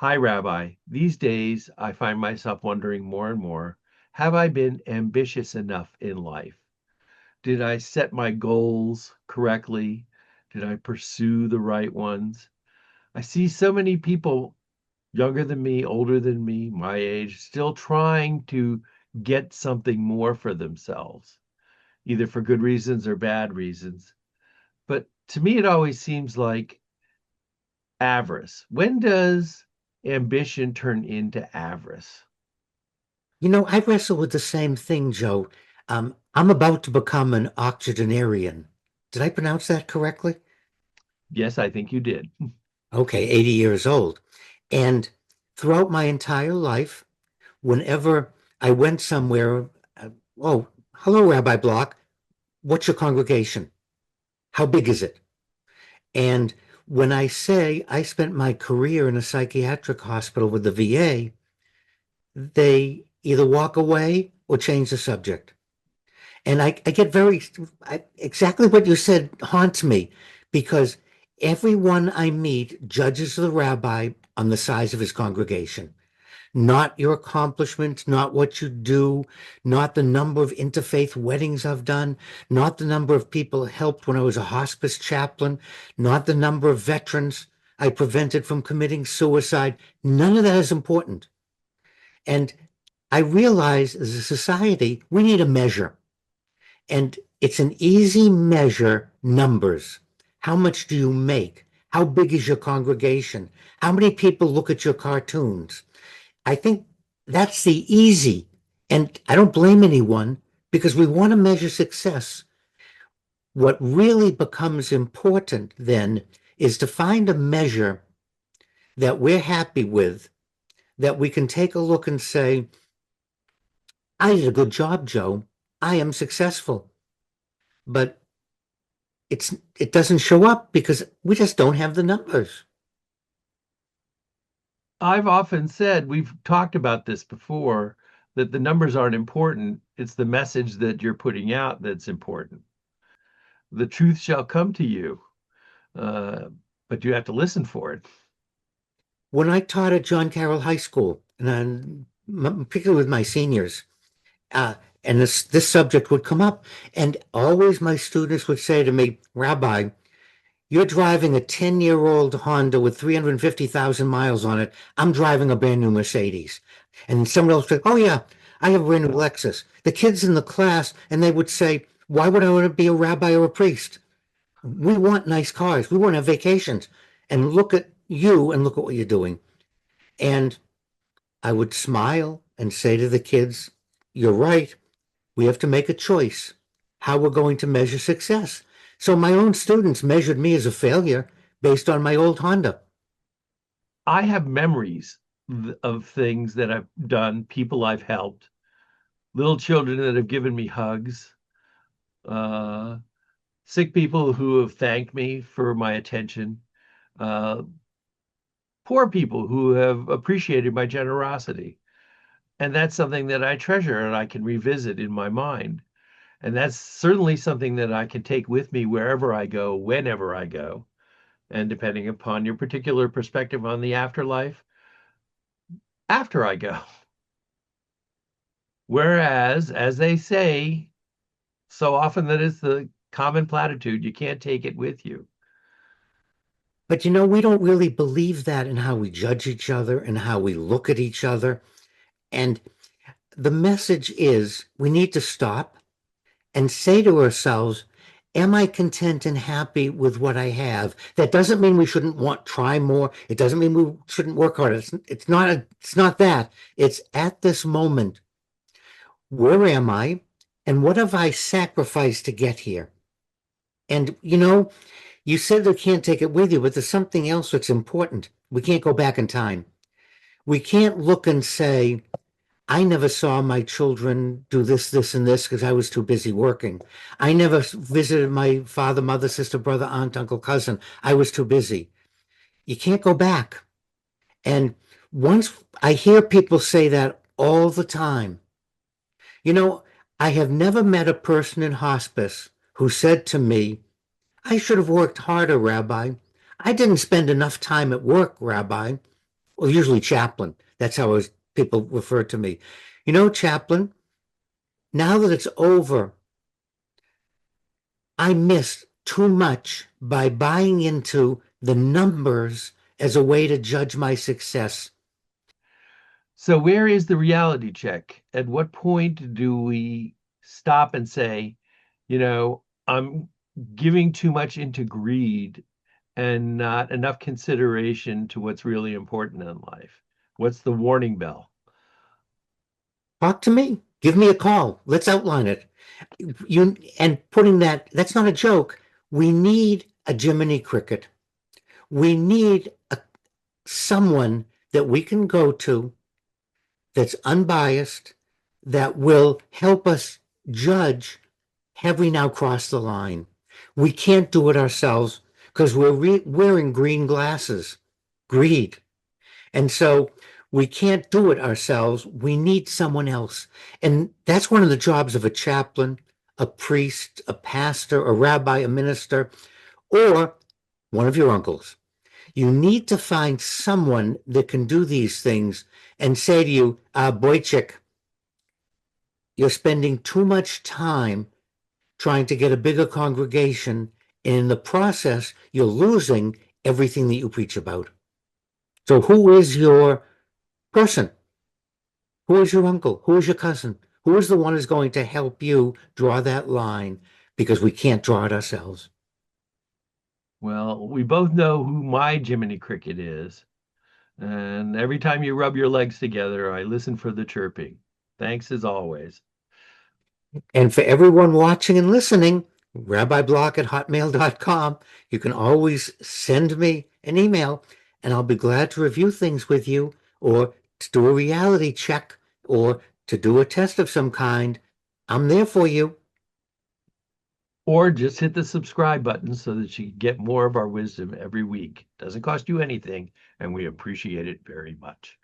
Hi, Rabbi. These days, I find myself wondering more and more, have I been ambitious enough in life? Did I set my goals correctly? Did I pursue the right ones? I see so many people younger than me, older than me, my age, still trying to get something more for themselves, either for good reasons or bad reasons. But to me, it always seems like avarice. When does ambition turn into avarice? I wrestle with the same thing, Joe. I'm about to become an octogenarian. Did I pronounce that correctly? Yes, I think you did. Okay, 80 years old. And throughout my entire life, whenever I went somewhere, oh, hello, Rabbi Block. What's your congregation? How big is it? And when I say I spent my career in a psychiatric hospital with the VA, they either walk away or change the subject. And I get exactly what you said haunts me because everyone I meet judges the rabbi on the size of his congregation, not your accomplishments, not what you do, not the number of interfaith weddings I've done, not the number of people helped when I was a hospice chaplain, not the number of veterans I prevented from committing suicide. None of that is important. And I realize as a society, we need a measure. And it's an easy measure numbers. How much do you make? How big is your congregation? How many people look at your cartoons? I think that's the easy. And I don't blame anyone because we want to measure success. What really becomes important then is to find a measure that we're happy with, that we can take a look and say, I did a good job, Joe. I am successful. But it doesn't show up because we just don't have the numbers. I've often said, we've talked about this before, that the numbers aren't important. It's the message that you're putting out that's important. The truth shall come to you, uh, but you have to listen for it. When I taught at John Carroll High School, and particularly with my seniors, uh, and this subject would come up, and always my students would say to me, Rabbi, you're driving a 10-year-old Honda with 350,000 miles on it. I'm driving a brand new Mercedes. And someone else would say, oh yeah, I have a brand new Lexus. The kids in the class, and they would say, why would I want to be a rabbi or a priest? We want nice cars. We want to have vacations. And look at you and look at what you're doing. And I would smile and say to the kids, you're right. We have to make a choice how we're going to measure success. So my own students measured me as a failure based on my old Honda. I have memories of things that I've done, people I've helped, little children that have given me hugs, uh, sick people who have thanked me for my attention, uh, poor people who have appreciated my generosity. And that's something that I treasure and I can revisit in my mind. And that's certainly something that I can take with me wherever I go, whenever I go. And depending upon your particular perspective on the afterlife, after I go. Whereas, as they say, so often that is the common platitude, you can't take it with you. But we don't really believe that in how we judge each other and how we look at each other. And the message is we need to stop and say to ourselves, am I content and happy with what I have? That doesn't mean we shouldn't try more. It doesn't mean we shouldn't work harder. It's not that. It's at this moment, where am I? And what have I sacrificed to get here? And you said you can't take it with you, but there's something else that's important. We can't go back in time. We can't look and say, I never saw my children do this, this, and this because I was too busy working. I never visited my father, mother, sister, brother, aunt, uncle, cousin. I was too busy. You can't go back. And once I hear people say that all the time, you know, I have never met a person in hospice who said to me, I should have worked harder, Rabbi. I didn't spend enough time at work, Rabbi. Well, usually chaplain. That's how people refer to me. You know, chaplain, now that it's over, I missed too much by buying into the numbers as a way to judge my success. So where is the reality check? At what point do we stop and say, I'm giving too much into greed and not enough consideration to what's really important in life? What's the warning bell? Talk to me. Give me a call. Let's outline it. You and putting that's not a joke. We need a Jiminy Cricket. We need someone that we can go to that's unbiased, that will help us judge, have we now crossed the line? We can't do it ourselves because we're wearing green glasses, greed. And so we can't do it ourselves. We need someone else. And that's one of the jobs of a chaplain, a priest, a pastor, a rabbi, a minister, or one of your uncles. You need to find someone that can do these things and say to you, Boychik, you're spending too much time trying to get a bigger congregation. And in the process, you're losing everything that you preach about. So who is your person? Who is your uncle? Who is your cousin? Who is the one who's going to help you draw that line? Because we can't draw it ourselves. Well, we both know who my Jiminy Cricket is. And every time you rub your legs together, I listen for the chirping. Thanks as always. And for everyone watching and listening, rabbiblock@hotmail.com. You can always send me an email and I'll be glad to review things with you or to do a reality check or to do a test of some kind. I'm there for you. Or just hit the subscribe button so that you get more of our wisdom every week. Doesn't cost you anything, and we appreciate it very much.